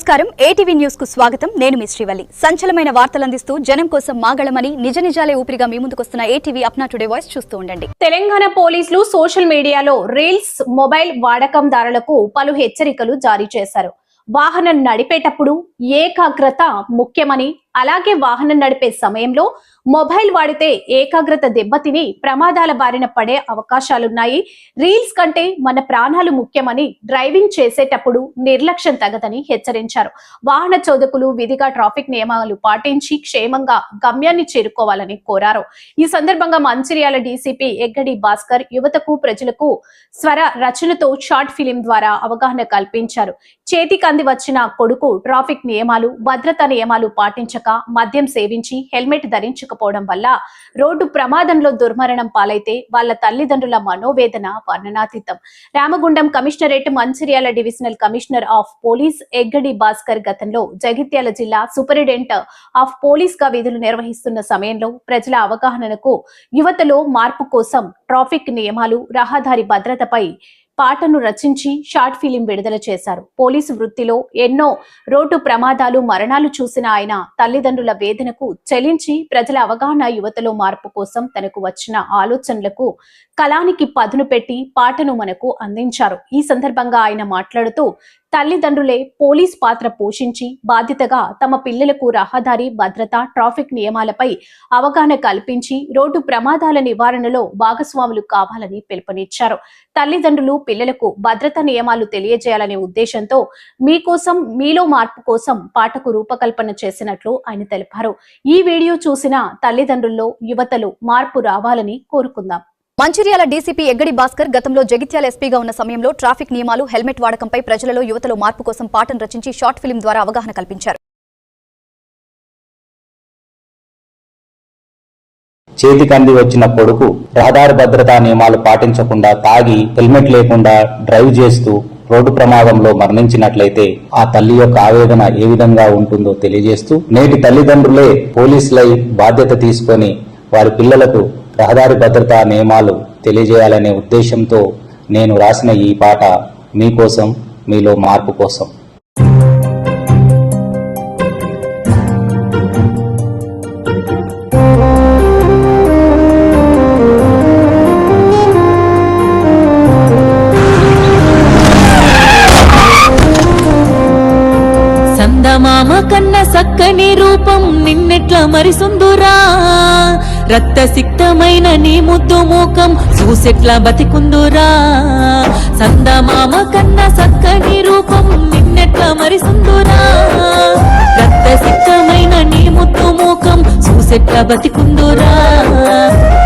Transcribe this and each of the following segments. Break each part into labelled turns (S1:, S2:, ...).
S1: నమస్కారం ATV news కు స్వాగతం నేను మీ శ్రీవల్లి సంచలనమైన వార్తలు అందిస్తూ జనం కోసం మాగళమని నిజ నిజాలే ఊపిరిగా మీ ముందుకొస్తున్న ఏటీవీ అప్నా టుడే వాయిస్ చూస్తూ ఉండండి.
S2: తెలంగాణ పోలీసులు సోషల్ మీడియాలో రీల్స్ మొబైల్ వాడకందారులకు పలు హెచ్చరికలు జారీ చేశారు. వాహనం నడిపేటప్పుడు ఏకాగ్రత ముఖ్యమని, అలాగే వాహనం నడిపే సమయంలో మొబైల్ వాడితే ఏకాగ్రత దెబ్బతిని ప్రమాదాల బారిన పడే అవకాశాలున్నాయి. రీల్స్ కంటే మన ప్రాణాలు ముఖ్యమని డ్రైవింగ్ చేసేటప్పుడు నిర్లక్ష్యం తగదని హెచ్చరించారు. వాహన చోదకులు విధిగా ట్రాఫిక్ నియమాలు పాటించి క్షేమంగా గమ్యాన్ని చేరుకోవాలని కోరారు. ఈ సందర్భంగా మంచిర్యాల డీసీపీ ఎగ్గడి భాస్కర్ యువతకు ప్రజలకు స్వర రచనతో షార్ట్ ఫిలిం ద్వారా అవగాహన కల్పించారు. చేతికి అంది వచ్చిన కొడుకు ట్రాఫిక్ నియమాలు భద్రతా నియమాలు పాటించక మద్యం సేవించి హెల్మెట్ ధరించకపోవడం వల్ల రోడ్డు ప్రమాదంలో దుర్మరణం పాలైతే వాళ్ళ తల్లిదండ్రుల మనోవేదన వర్ణనాతీతం. Ramagundam commissionerate Mancherial divisional commissioner of police Eggadi Bhaskar గతంలో జగిత్యాల జిల్లా సూపరింటెండెంట్ ఆఫ్ పోలీస్ గా విధులు నిర్వహిస్తున్న సమయంలో ప్రజల అవగాహనకు యువతలో మార్పు కోసం ట్రాఫిక్ నియమాలు రహదారి భద్రతపై పాటను రచించి షార్ట్ ఫిలిం విడుదల చేశారు. పోలీసు వృత్తిలో ఎన్నో రోడ్డు ప్రమాదాలు మరణాలు చూసిన ఆయన తల్లిదండ్రుల వేదనకు చెలించి ప్రజల అవగాహన యువతలో మార్పు కోసం తనకు వచ్చిన ఆలోచనలకు కళానికి పదును పెట్టి పాటను మనకు అందించారు. ఈ సందర్భంగా ఆయన మాట్లాడుతూ తల్లిదండ్రులే పోలీస్ పాత్ర పోషించి బాధ్యతగా తమ పిల్లలకు రహదారి భద్రత ట్రాఫిక్ నియమాలపై అవగాహన కల్పించి రోడ్డు ప్రమాదాల నివారణలో భాగస్వాములు కావాలని పిలుపునిచ్చారు. తల్లిదండ్రులు పిల్లలకు భద్రతా నియమాలు తెలియజేయాలనే ఉద్దేశంతో మీకోసం మీలో మార్పు కోసం పాటకు రూపకల్పన చేసినట్లు ఆయన తెలిపారు. ఈ వీడియో చూసిన తల్లిదండ్రుల్లో యువతలో మార్పు రావాలని కోరుకుందాం.
S1: మంచిర్యాల డీసీపీ ఎగ్గడి భాస్కర్ గతంలో జగిత్యాల ఎస్పీగా ఉన్న సమయంలో ట్రాఫిక్ నియమాలు హెల్మెట్ వాడకంపై ప్రజలలో యువతలో మార్పు కోసం పాటను రచించి షార్ట్ ఫిలిం ద్వారా అవగాహన కల్పించారు.
S3: చేతికంది వచ్చిన కొడుకు రహదారి భద్రతా నియమాలు పాటించకుండా తాగి హెల్మెట్ లేకుండా డ్రైవ్ చేస్తూ రోడ్డు ప్రమాదంలో మరణించినట్లయితే ఆ తల్లి యొక్క ఆవేదన ఏ విధంగా ఉంటుందో తెలియజేస్తూ నేటి తల్లిదండ్రులే పోలీసులై బాధ్యత తీసుకొని వారి పిల్లలకు రహదారి భద్రతా నియమాలు తెలియజేయాలనే ఉద్దేశంతో నేను రాసిన ఈ పాట మీకోసం మీలో మార్పు కోసం.
S4: సందమామ కన్న సక్కని రూపం నిన్నెట్లా మరిసుందురా, రక్త సిక్తమైన నీ ముద్దు మూకం చూసెట్లా బతికుందురా. సందమామ కన్న సక్కని రూపం నిన్నెట్లా మరిసుందురా, రక్త సిక్తమైన నీ ముద్దు మూకం చూసెట్లా బతికుందురా.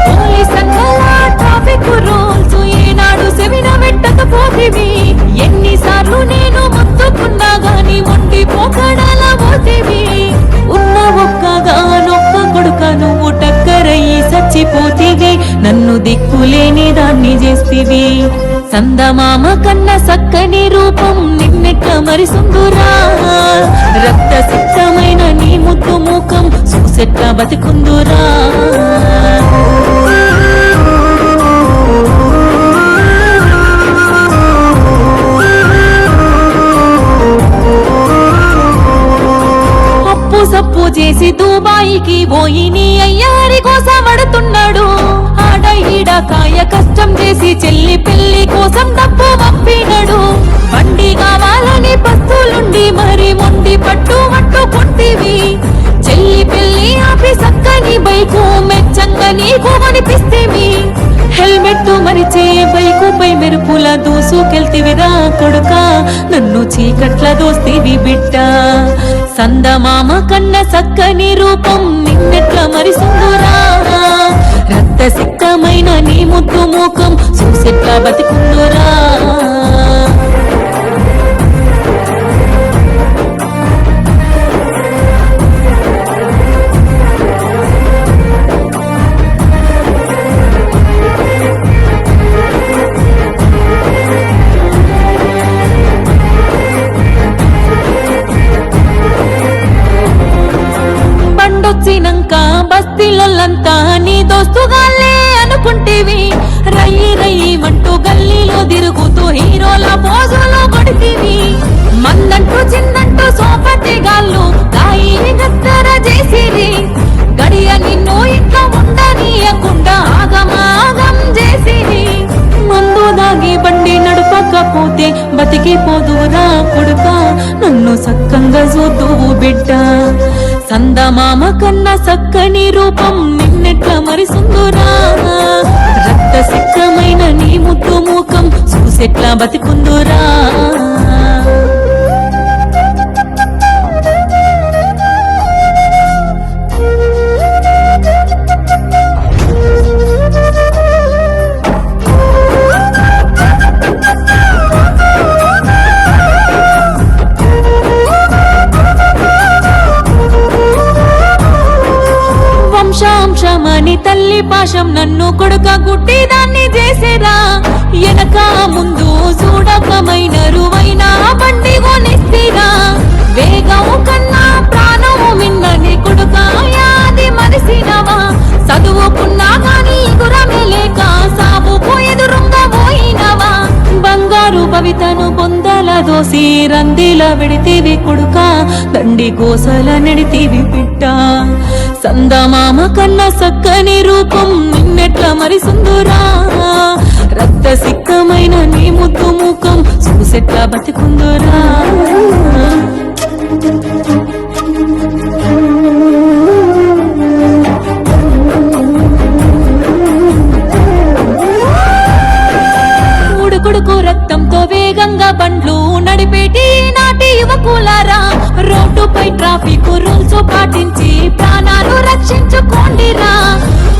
S4: పోలీస్ అన్నలా ట్రాఫిక్ రూల్స్ ఏనాడు సెవిన పెట్టకపోతివి, ఎన్నిసార్లు నేను మొత్తుకున్నా గాని మొండి పోకడాల పోతివి. ఉన్న ఒక్కగానొక్క కొడుక నువ్వు టక్కరయ్యి చచ్చిపోతివి, నన్ను దిక్కులేని దాన్ని చేస్తివి. సందమామ కన్న సక్కని రూపం నిన్నెట్ల మరిసుందురా, రక్త సిక్తమైన నీ ముద్దు మూకం చూసెట్ల బతికుందురా. సప్పు చేసి దుబాయికి పోయి నీ అయ్యారి కోసం అడుతున్నాడు. ఆడ ఈడ కాయ కష్టం చేసి చెల్లి పెళ్లి కోసం డబ్బు పంపినాడు. బండి కావాలని బస్సులుండి మరి మొండి పట్టు కొట్టివి. చెల్లి పెళ్లి ఆపి సక్కని బైకు మెచ్చంగా నీకు అనిపిస్తేవి. హెల్మెట్ మరిచే బైకుపై మెరుపుల దూసుకెళ్తివిరా కొడుక, నన్ను చీకట్ల దోస్తివి బిడ్డ. సందమామ కన్న సక్కని రూపం నిన్నెట్ల మరిసుందురా, రక్త సిక్తమైన నీ ముద్దు మూకం చూసెట్లా బతికుందురా. బండొచ్చినంక బస్తీలంతా నీ దోస్తుగాళ్ళే అనుకుంటేవి. రయ్యి రయ్యి మంటూ గల్లీలో తిరుగుతూ హీరోల పోజులో కొడితివి. మందంటూ చిన్నంటూ చేసిరి గడియ నిన్ను ఇంకా ఉండనీయకుండా ఆగమాగం చేసిరి మందు దాగి బండి నడపకపోతే బతికిపోదురా కొడుక నన్ను సక్కంగా చూతువు బిడ్డ సందమామ కన్నా సక్కని రూపం నిన్నెట్ల మరిసుందురా రక్త సిక్కమైన నీ ముద్దు మూకం చూసెట్లా బతికుందురా వంశాంశమని తల్లి పాశం నన్ను కొడుక గుట్టి దాన్ని చేసేరా ఎనక ముందు చూడకమైన రువైన బండి కొనిస్తిరా వేగం కన్నా ప్రాణము మిన్నని కొడుక యాది మరిసినవా చదువుకున్నా గాని గురమే లేక సాగుకు ఎదురుంగా పోయినవా బంగారు భవితను పొందల దోసి రందిల వెడితీవి కొడుక దండి కోసల నెడితీవి పిట్ట సందమామ కన్నా సక్కని రూపం నిన్నెట్ల మరిసుందురా రక్త సిక్కమైన నీ ముద్దు ముఖం చూసెట్లా బతికుందురా ఉడుకుడుకు రక్తంతో వేగంగా బండ్లు నడిపేటి నాటి యువకులారా రోడ్డుపై ట్రాఫిక్ రూల్స్ పాటించి ప్రాణాలు రక్షించుకోండిరా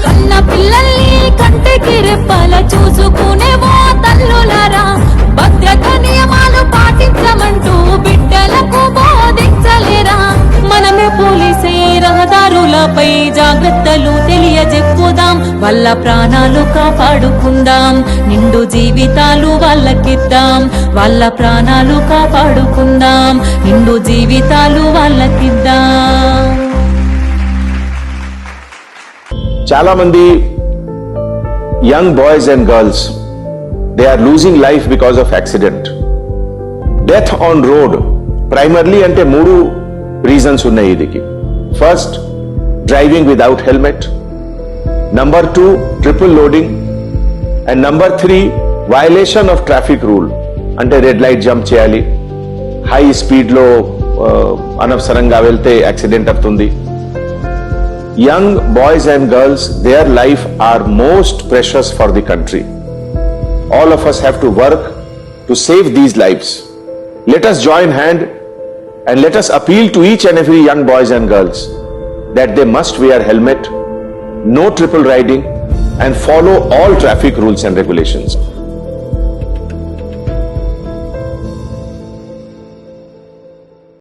S4: కన్న పిల్లల్ని కంటికి రెప్పల చూసుకునే ఓ తల్లులారా భద్రత నియమాలు పాటించమంటూ బిడ్డలకు బోధించలేరా మనమే పోలీసే రహదారులపై జాగ్రత్తలు తెలియజెప్పుదాం వాళ్ళ ప్రాణాలు కాపాడుకుందాం నిండు జీవితాలు వాళ్ళకిద్దాం వాళ్ళ ప్రాణాలు కాపాడుకుందాం నిండు జీవితాలు వాళ్ళకిద్దాం
S5: చాలా మంది young boys and girls they are losing life because of accident death on road primarily అంటే 3 రీజన్స్ ఉన్నాయి ఇదికి first driving without helmet number 2 triple loading and number 3 violation of traffic rule అంటే రెడ్ లైట్ జంప్ చేయాలి high speed లో అనవసరంగా వెళ్తే accident అవుతుంది young boys and girls, their life are most precious for the country. All of us have to work to save these lives. Let us join hand and let us appeal to each and every young boys and girls that they must wear helmet, no triple riding and follow all traffic rules and regulations.